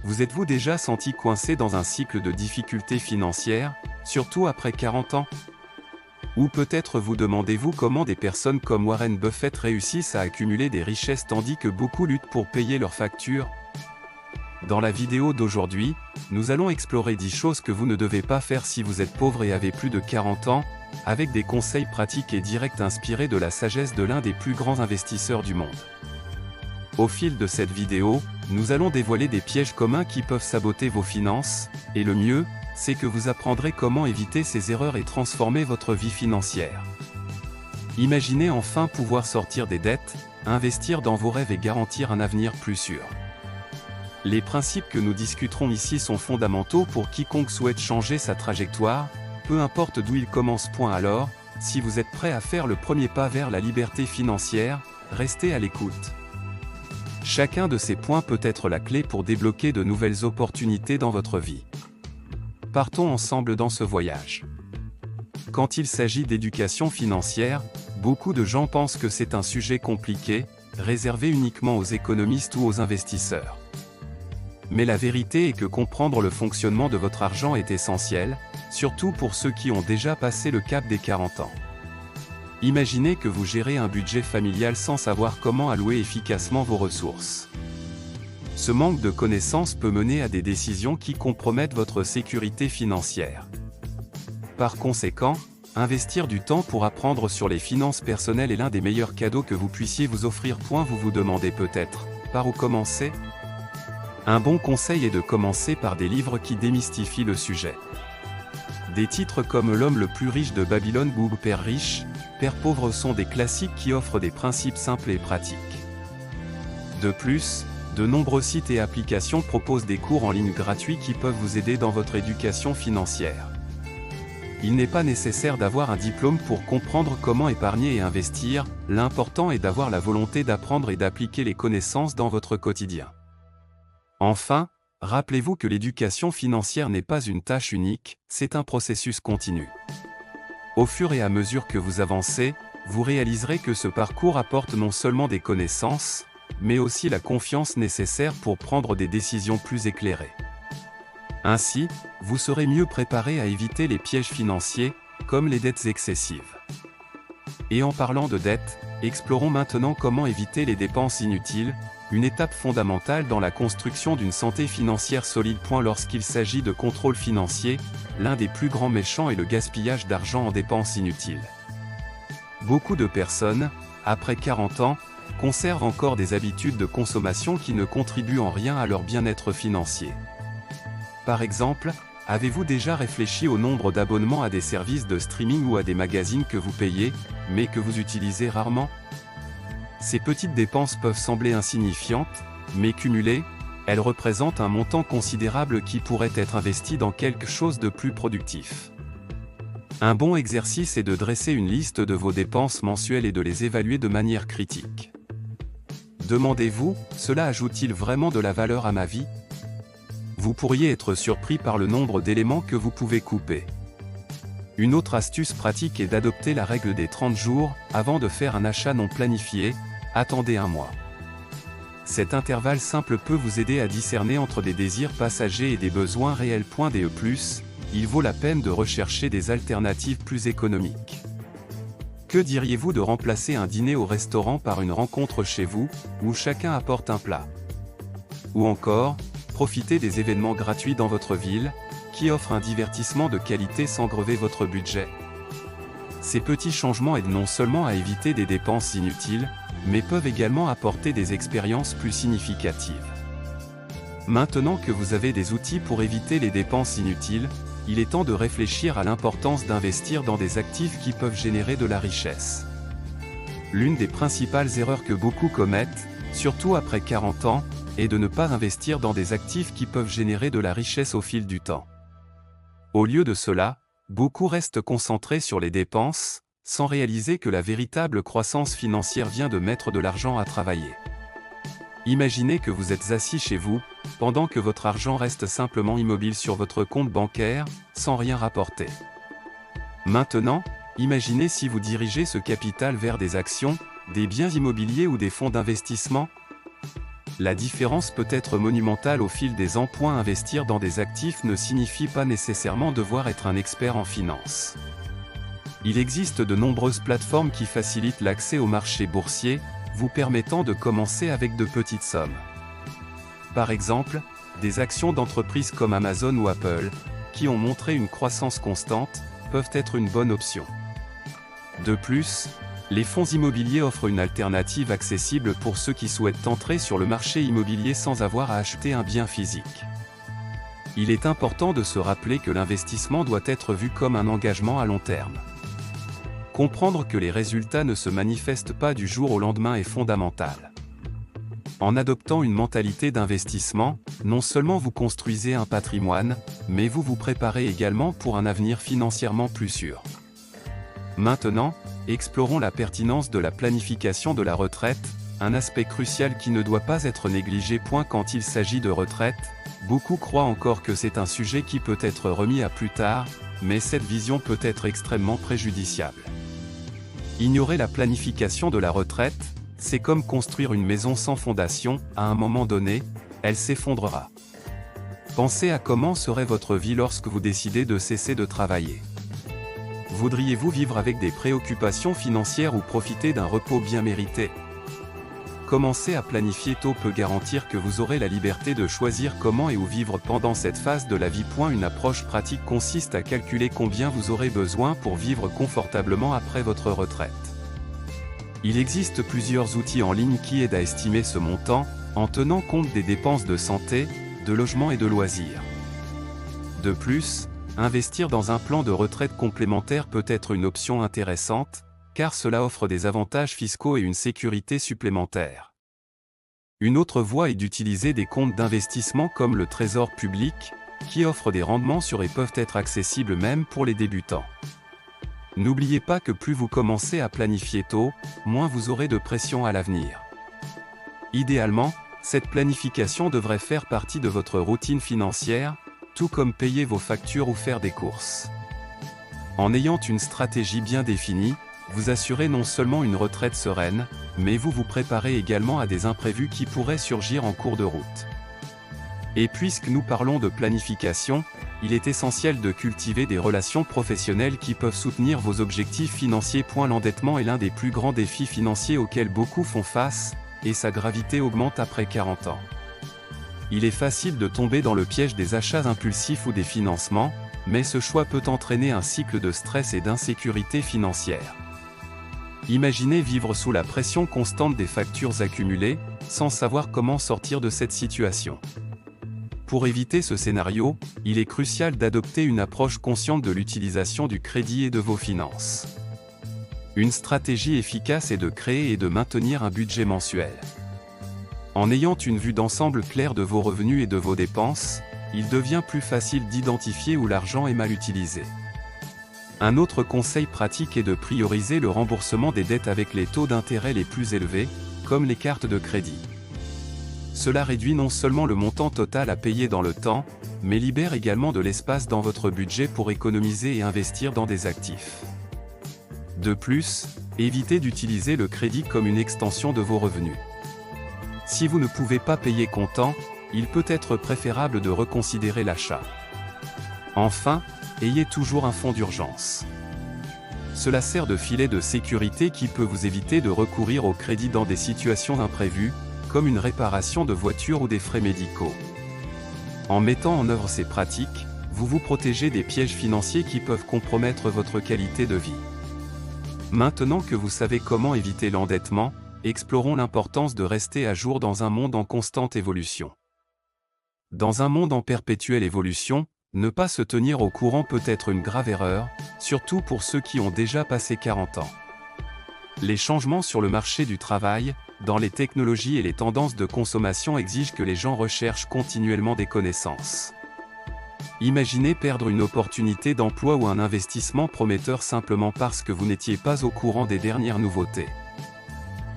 Vous êtes-vous déjà senti coincé dans un cycle de difficultés financières, surtout après 40 ans? Ou peut-être vous demandez-vous comment des personnes comme Warren Buffett réussissent à accumuler des richesses tandis que beaucoup luttent pour payer leurs factures? Dans la vidéo d'aujourd'hui, nous allons explorer 10 choses que vous ne devez pas faire si vous êtes pauvre et avez plus de 40 ans, avec des conseils pratiques et directs inspirés de la sagesse de l'un des plus grands investisseurs du monde. Au fil de cette vidéo, nous allons dévoiler des pièges communs qui peuvent saboter vos finances, et le mieux, c'est que vous apprendrez comment éviter ces erreurs et transformer votre vie financière. Imaginez enfin pouvoir sortir des dettes, investir dans vos rêves et garantir un avenir plus sûr. Les principes que nous discuterons ici sont fondamentaux pour quiconque souhaite changer sa trajectoire, peu importe d'où il commence. Alors, si vous êtes prêt à faire le premier pas vers la liberté financière, restez à l'écoute. Chacun de ces points peut être la clé pour débloquer de nouvelles opportunités dans votre vie. Partons ensemble dans ce voyage. Quand il s'agit d'éducation financière, beaucoup de gens pensent que c'est un sujet compliqué, réservé uniquement aux économistes ou aux investisseurs. Mais la vérité est que comprendre le fonctionnement de votre argent est essentiel, surtout pour ceux qui ont déjà passé le cap des 40 ans. Imaginez que vous gérez un budget familial sans savoir comment allouer efficacement vos ressources. Ce manque de connaissances peut mener à des décisions qui compromettent votre sécurité financière. Par conséquent, investir du temps pour apprendre sur les finances personnelles est l'un des meilleurs cadeaux que vous puissiez vous offrir. Vous vous demandez peut-être, par où commencer? Un bon conseil est de commencer par des livres qui démystifient le sujet. Des titres comme L'homme le plus riche de Babylone ou Père riche, Père pauvre sont des classiques qui offrent des principes simples et pratiques. De plus, de nombreux sites et applications proposent des cours en ligne gratuits qui peuvent vous aider dans votre éducation financière. Il n'est pas nécessaire d'avoir un diplôme pour comprendre comment épargner et investir, l'important est d'avoir la volonté d'apprendre et d'appliquer les connaissances dans votre quotidien. Enfin, rappelez-vous que l'éducation financière n'est pas une tâche unique, c'est un processus continu. Au fur et à mesure que vous avancez, vous réaliserez que ce parcours apporte non seulement des connaissances, mais aussi la confiance nécessaire pour prendre des décisions plus éclairées. Ainsi, vous serez mieux préparé à éviter les pièges financiers, comme les dettes excessives. Et en parlant de dettes, explorons maintenant comment éviter les dépenses inutiles, une étape fondamentale dans la construction d'une santé financière solide. Lorsqu'il s'agit de contrôle financier, l'un des plus grands méchants est le gaspillage d'argent en dépenses inutiles. Beaucoup de personnes, après 40 ans, conservent encore des habitudes de consommation qui ne contribuent en rien à leur bien-être financier. Par exemple, avez-vous déjà réfléchi au nombre d'abonnements à des services de streaming ou à des magazines que vous payez, mais que vous utilisez rarement? Ces petites dépenses peuvent sembler insignifiantes, mais cumulées, elles représentent un montant considérable qui pourrait être investi dans quelque chose de plus productif. Un bon exercice est de dresser une liste de vos dépenses mensuelles et de les évaluer de manière critique. Demandez-vous, cela ajoute-t-il vraiment de la valeur à ma vie? Vous pourriez être surpris par le nombre d'éléments que vous pouvez couper. Une autre astuce pratique est d'adopter la règle des 30 jours, avant de faire un achat non planifié, attendez un mois. Cet intervalle simple peut vous aider à discerner entre des désirs passagers et des besoins réels. Il vaut la peine de rechercher des alternatives plus économiques. Que diriez-vous de remplacer un dîner au restaurant par une rencontre chez vous, où chacun apporte un plat? Ou encore, profitez des événements gratuits dans votre ville, qui offrent un divertissement de qualité sans grever votre budget. Ces petits changements aident non seulement à éviter des dépenses inutiles, mais peuvent également apporter des expériences plus significatives. Maintenant que vous avez des outils pour éviter les dépenses inutiles, il est temps de réfléchir à l'importance d'investir dans des actifs qui peuvent générer de la richesse. L'une des principales erreurs que beaucoup commettent, surtout après 40 ans, est de ne pas investir dans des actifs qui peuvent générer de la richesse au fil du temps. Au lieu de cela, beaucoup restent concentrés sur les dépenses, sans réaliser que la véritable croissance financière vient de mettre de l'argent à travailler. Imaginez que vous êtes assis chez vous, pendant que votre argent reste simplement immobile sur votre compte bancaire, sans rien rapporter. Maintenant, imaginez si vous dirigez ce capital vers des actions, des biens immobiliers ou des fonds d'investissement. la différence peut être monumentale au fil des ans. Investir dans des actifs ne signifie pas nécessairement devoir être un expert en finance. Il existe de nombreuses plateformes qui facilitent l'accès au marché boursier, vous permettant de commencer avec de petites sommes. Par exemple, des actions d'entreprises comme Amazon ou Apple, qui ont montré une croissance constante, peuvent être une bonne option. De plus, les fonds immobiliers offrent une alternative accessible pour ceux qui souhaitent entrer sur le marché immobilier sans avoir à acheter un bien physique. Il est important de se rappeler que l'investissement doit être vu comme un engagement à long terme. Comprendre que les résultats ne se manifestent pas du jour au lendemain est fondamental. En adoptant une mentalité d'investissement, non seulement vous construisez un patrimoine, mais vous vous préparez également pour un avenir financièrement plus sûr. Maintenant, explorons la pertinence de la planification de la retraite, un aspect crucial qui ne doit pas être négligé. Quand il s'agit de retraite, beaucoup croient encore que c'est un sujet qui peut être remis à plus tard, mais cette vision peut être extrêmement préjudiciable. Ignorer la planification de la retraite, c'est comme construire une maison sans fondation. À un moment donné, elle s'effondrera. Pensez à comment serait votre vie lorsque vous décidez de cesser de travailler. Voudriez-vous vivre avec des préoccupations financières ou profiter d'un repos bien mérité? Commencer à planifier tôt peut garantir que vous aurez la liberté de choisir comment et où vivre pendant cette phase de la vie. Une approche pratique consiste à calculer combien vous aurez besoin pour vivre confortablement après votre retraite. Il existe plusieurs outils en ligne qui aident à estimer ce montant, en tenant compte des dépenses de santé, de logement et de loisirs. De plus, investir dans un plan de retraite complémentaire peut être une option intéressante, car cela offre des avantages fiscaux et une sécurité supplémentaire. Une autre voie est d'utiliser des comptes d'investissement comme le Trésor public, qui offrent des rendements sûrs et peuvent être accessibles même pour les débutants. N'oubliez pas que plus vous commencez à planifier tôt, moins vous aurez de pression à l'avenir. Idéalement, cette planification devrait faire partie de votre routine financière, tout comme payer vos factures ou faire des courses. En ayant une stratégie bien définie, vous assurez non seulement une retraite sereine, mais vous vous préparez également à des imprévus qui pourraient surgir en cours de route. Et puisque nous parlons de planification, il est essentiel de cultiver des relations professionnelles qui peuvent soutenir vos objectifs financiers. L'endettement est l'un des plus grands défis financiers auxquels beaucoup font face, et sa gravité augmente après 40 ans. Il est facile de tomber dans le piège des achats impulsifs ou des financements, mais ce choix peut entraîner un cycle de stress et d'insécurité financière. Imaginez vivre sous la pression constante des factures accumulées, sans savoir comment sortir de cette situation. Pour éviter ce scénario, il est crucial d'adopter une approche consciente de l'utilisation du crédit et de vos finances. Une stratégie efficace est de créer et de maintenir un budget mensuel. En ayant une vue d'ensemble claire de vos revenus et de vos dépenses, il devient plus facile d'identifier où l'argent est mal utilisé. Un autre conseil pratique est de prioriser le remboursement des dettes avec les taux d'intérêt les plus élevés, comme les cartes de crédit. Cela réduit non seulement le montant total à payer dans le temps, mais libère également de l'espace dans votre budget pour économiser et investir dans des actifs. De plus, évitez d'utiliser le crédit comme une extension de vos revenus. Si vous ne pouvez pas payer comptant, il peut être préférable de reconsidérer l'achat. Enfin, ayez toujours un fonds d'urgence. Cela sert de filet de sécurité qui peut vous éviter de recourir au crédit dans des situations imprévues, comme une réparation de voiture ou des frais médicaux. En mettant en œuvre ces pratiques, vous vous protégez des pièges financiers qui peuvent compromettre votre qualité de vie. Maintenant que vous savez comment éviter l'endettement, explorons l'importance de rester à jour dans un monde en constante évolution. Dans un monde en perpétuelle évolution, ne pas se tenir au courant peut être une grave erreur, surtout pour ceux qui ont déjà passé 40 ans. Les changements sur le marché du travail, dans les technologies et les tendances de consommation exigent que les gens recherchent continuellement des connaissances. Imaginez perdre une opportunité d'emploi ou un investissement prometteur simplement parce que vous n'étiez pas au courant des dernières nouveautés.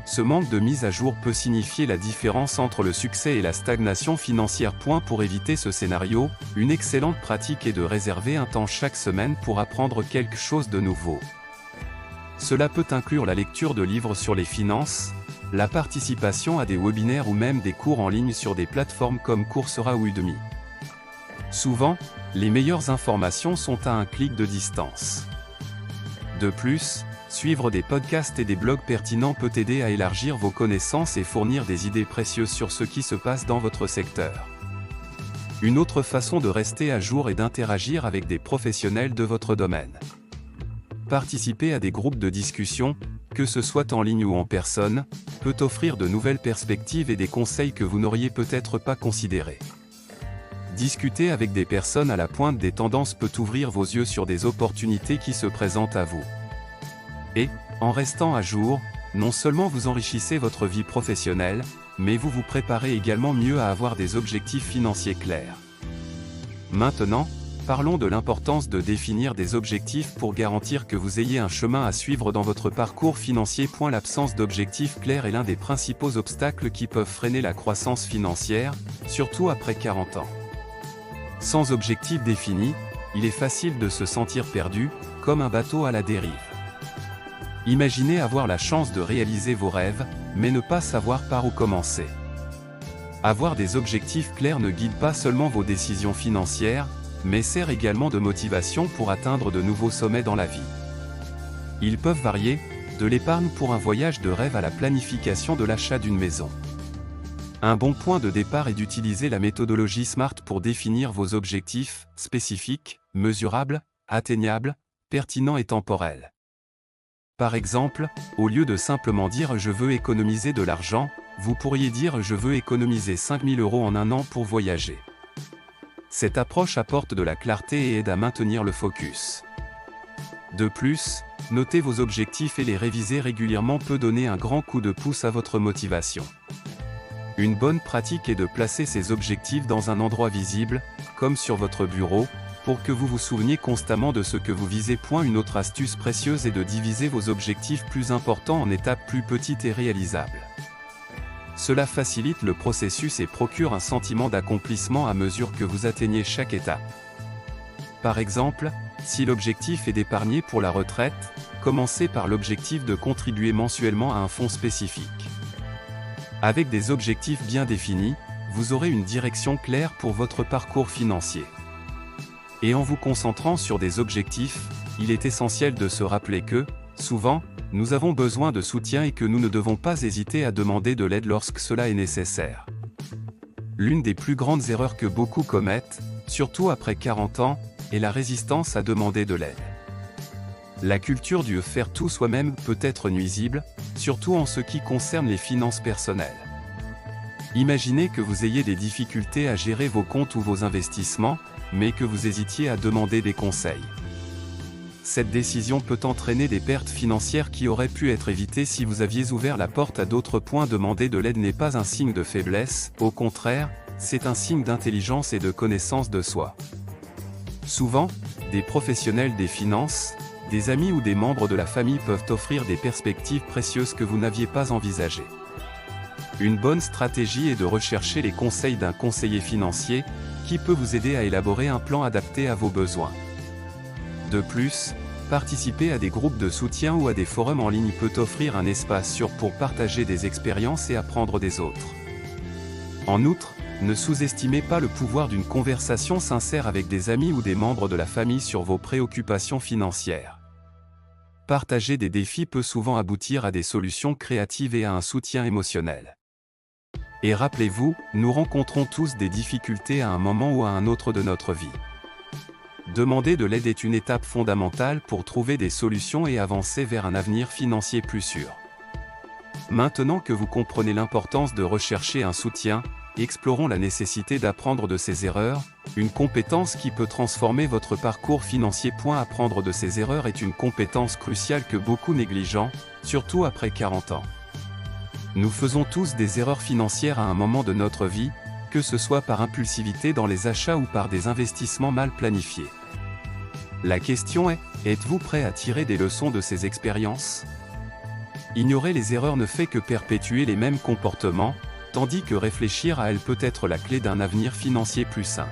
Ce manque de mise à jour peut signifier la différence entre le succès et la stagnation financière. Pour éviter ce scénario, une excellente pratique est de réserver un temps chaque semaine pour apprendre quelque chose de nouveau. Cela peut inclure la lecture de livres sur les finances, la participation à des webinaires ou même des cours en ligne sur des plateformes comme Coursera ou Udemy. Souvent, les meilleures informations sont à un clic de distance. De plus, suivre des podcasts et des blogs pertinents peut aider à élargir vos connaissances et fournir des idées précieuses sur ce qui se passe dans votre secteur. Une autre façon de rester à jour est d'interagir avec des professionnels de votre domaine. Participer à des groupes de discussion, que ce soit en ligne ou en personne, peut offrir de nouvelles perspectives et des conseils que vous n'auriez peut-être pas considérés. Discuter avec des personnes à la pointe des tendances peut ouvrir vos yeux sur des opportunités qui se présentent à vous. Et, en restant à jour, non seulement vous enrichissez votre vie professionnelle, mais vous vous préparez également mieux à avoir des objectifs financiers clairs. Maintenant, parlons de l'importance de définir des objectifs pour garantir que vous ayez un chemin à suivre dans votre parcours financier. L'absence d'objectifs clairs est l'un des principaux obstacles qui peuvent freiner la croissance financière, surtout après 40 ans. Sans objectif défini, il est facile de se sentir perdu, comme un bateau à la dérive. Imaginez avoir la chance de réaliser vos rêves, mais ne pas savoir par où commencer. Avoir des objectifs clairs ne guide pas seulement vos décisions financières, mais sert également de motivation pour atteindre de nouveaux sommets dans la vie. Ils peuvent varier, de l'épargne pour un voyage de rêve à la planification de l'achat d'une maison. Un bon point de départ est d'utiliser la méthodologie SMART pour définir vos objectifs, spécifiques, mesurables, atteignables, pertinents et temporels. Par exemple, au lieu de simplement dire « je veux économiser de l'argent », vous pourriez dire « je veux économiser 5 000 € en un an pour voyager ». Cette approche apporte de la clarté et aide à maintenir le focus. De plus, noter vos objectifs et les réviser régulièrement peut donner un grand coup de pouce à votre motivation. Une bonne pratique est de placer ces objectifs dans un endroit visible, comme sur votre bureau, pour que vous vous souveniez constamment de ce que vous visez. Une autre astuce précieuse est de diviser vos objectifs plus importants en étapes plus petites et réalisables. Cela facilite le processus et procure un sentiment d'accomplissement à mesure que vous atteignez chaque étape. Par exemple, si l'objectif est d'épargner pour la retraite, commencez par l'objectif de contribuer mensuellement à un fonds spécifique. Avec des objectifs bien définis, vous aurez une direction claire pour votre parcours financier. Et en vous concentrant sur des objectifs, il est essentiel de se rappeler que, souvent, nous avons besoin de soutien et que nous ne devons pas hésiter à demander de l'aide lorsque cela est nécessaire. L'une des plus grandes erreurs que beaucoup commettent, surtout après 40 ans, est la résistance à demander de l'aide. La culture du faire tout soi-même peut être nuisible, surtout en ce qui concerne les finances personnelles. Imaginez que vous ayez des difficultés à gérer vos comptes ou vos investissements, mais que vous hésitiez à demander des conseils. Cette décision peut entraîner des pertes financières qui auraient pu être évitées si vous aviez ouvert la porte à d'autres points. Demander de l'aide n'est pas un signe de faiblesse, au contraire, c'est un signe d'intelligence et de connaissance de soi. Souvent, des professionnels des finances, des amis ou des membres de la famille peuvent offrir des perspectives précieuses que vous n'aviez pas envisagées. Une bonne stratégie est de rechercher les conseils d'un conseiller financier, qui peut vous aider à élaborer un plan adapté à vos besoins. De plus, participer à des groupes de soutien ou à des forums en ligne peut offrir un espace sûr pour partager des expériences et apprendre des autres. En outre, ne sous-estimez pas le pouvoir d'une conversation sincère avec des amis ou des membres de la famille sur vos préoccupations financières. Partager des défis peut souvent aboutir à des solutions créatives et à un soutien émotionnel. Et rappelez-vous, nous rencontrons tous des difficultés à un moment ou à un autre de notre vie. Demander de l'aide est une étape fondamentale pour trouver des solutions et avancer vers un avenir financier plus sûr. Maintenant que vous comprenez l'importance de rechercher un soutien, explorons la nécessité d'apprendre de ses erreurs, une compétence qui peut transformer votre parcours financier. Apprendre de ses erreurs est une compétence cruciale que beaucoup négligent, surtout après 40 ans. Nous faisons tous des erreurs financières à un moment de notre vie, que ce soit par impulsivité dans les achats ou par des investissements mal planifiés. La question est, êtes-vous prêt à tirer des leçons de ces expériences ? Ignorer les erreurs ne fait que perpétuer les mêmes comportements, tandis que réfléchir à elles peut être la clé d'un avenir financier plus sain.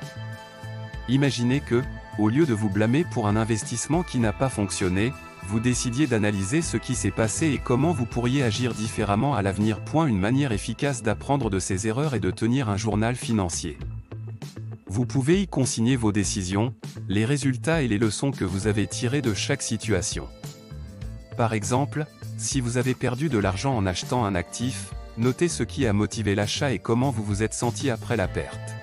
Imaginez que, au lieu de vous blâmer pour un investissement qui n'a pas fonctionné, vous décidiez d'analyser ce qui s'est passé et comment vous pourriez agir différemment à l'avenir. Une manière efficace d'apprendre de ces erreurs est de tenir un journal financier. Vous pouvez y consigner vos décisions, les résultats et les leçons que vous avez tirées de chaque situation. Par exemple, si vous avez perdu de l'argent en achetant un actif, notez ce qui a motivé l'achat et comment vous vous êtes senti après la perte.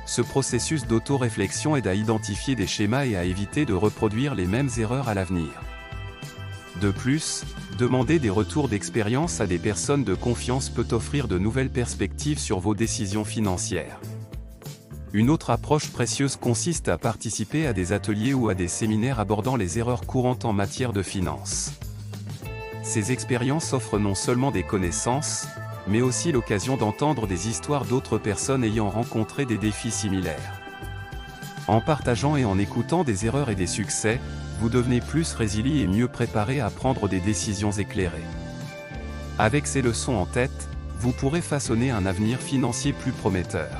Ce processus d'auto-réflexion aide à identifier des schémas et à éviter de reproduire les mêmes erreurs à l'avenir. De plus, demander des retours d'expérience à des personnes de confiance peut offrir de nouvelles perspectives sur vos décisions financières. Une autre approche précieuse consiste à participer à des ateliers ou à des séminaires abordant les erreurs courantes en matière de finances. Ces expériences offrent non seulement des connaissances, mais aussi l'occasion d'entendre des histoires d'autres personnes ayant rencontré des défis similaires. En partageant et en écoutant des erreurs et des succès, vous devenez plus résilient et mieux préparé à prendre des décisions éclairées. Avec ces leçons en tête, vous pourrez façonner un avenir financier plus prometteur.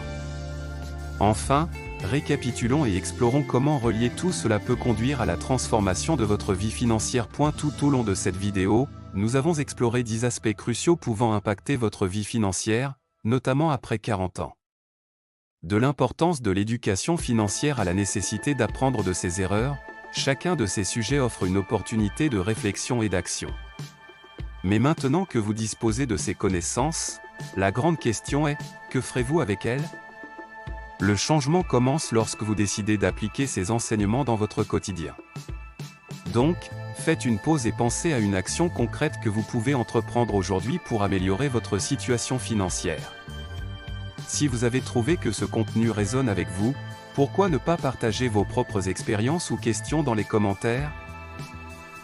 Enfin, récapitulons et explorons comment relier tout cela peut conduire à la transformation de votre vie financière. Tout au long de cette vidéo, nous avons exploré 10 aspects cruciaux pouvant impacter votre vie financière, notamment après 40 ans. De l'importance de l'éducation financière à la nécessité d'apprendre de ses erreurs, chacun de ces sujets offre une opportunité de réflexion et d'action. Mais maintenant que vous disposez de ces connaissances, la grande question est, que ferez-vous avec elles ? Le changement commence lorsque vous décidez d'appliquer ces enseignements dans votre quotidien. Donc, faites une pause et pensez à une action concrète que vous pouvez entreprendre aujourd'hui pour améliorer votre situation financière. Si vous avez trouvé que ce contenu résonne avec vous, pourquoi ne pas partager vos propres expériences ou questions dans les commentaires ?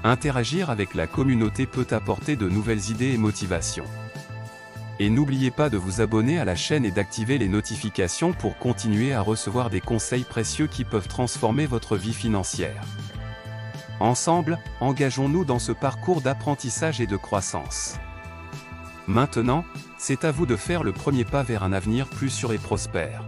Interagir avec la communauté peut apporter de nouvelles idées et motivations. Et n'oubliez pas de vous abonner à la chaîne et d'activer les notifications pour continuer à recevoir des conseils précieux qui peuvent transformer votre vie financière. Ensemble, engageons-nous dans ce parcours d'apprentissage et de croissance. Maintenant, c'est à vous de faire le premier pas vers un avenir plus sûr et prospère.